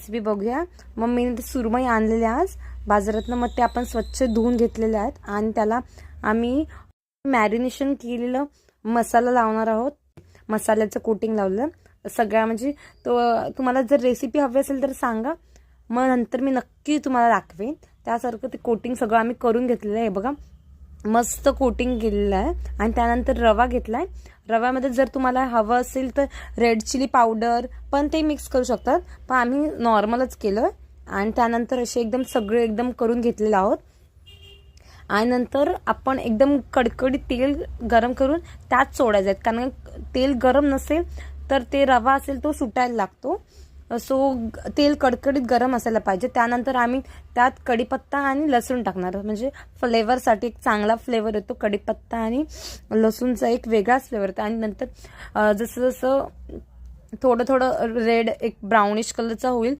Recipe बघूया। मम्मीने ते सुरमई आणलेले आज बाजारातनं, मग ते आपण स्वच्छ धुवून घेतलेले आहेत आणि त्याला आम्ही मॅरिनेशन केलेलं मसाला लावणार आहोत। मसाल्याचं कोटिंग लावलं सगळ्या, म्हणजे तो तुम्हाला जर रेसिपी हवी असेल तर सांगा, मग नंतर मी नक्की तुम्हाला दाखवेन। त्यासारखं ते कोटिंग सगळं आम्ही करून घेतलेलं आहे बघा, मस्त कोटिंग केलेलं आहे। आणि त्यानंतर रवा घेतलाय। रव्यामध्ये जर तुम्हाला हवं असेल तर रेड चिली पावडर पण ते मिक्स करू शकतात, पण आम्ही नॉर्मलच केलं। आणि त्यानंतर असे एकदम सगळे एकदम करून घेतलेले आहोत। आणि नंतर आपण एकदम कडकडीत तेल गरम करून त्यात सोडायचं आहे, कारण तेल गरम नसेल तर ते रवा असेल तो सुटायला लागतो। सो तेल कडकडीत गरम असायला पाहिजे। त्यानंतर आम्ही त्यात कढीपत्ता आणि लसूण टाकणार, म्हणजे फ्लेवरसाठी एक चांगला फ्लेवर येतो। कढीपत्ता आणि लसूणचा एक वेगळाच फ्लेवर येतो। आणि नंतर जसं जसं थोडं थोडं रेड एक ब्राउनिश कलरचा होईल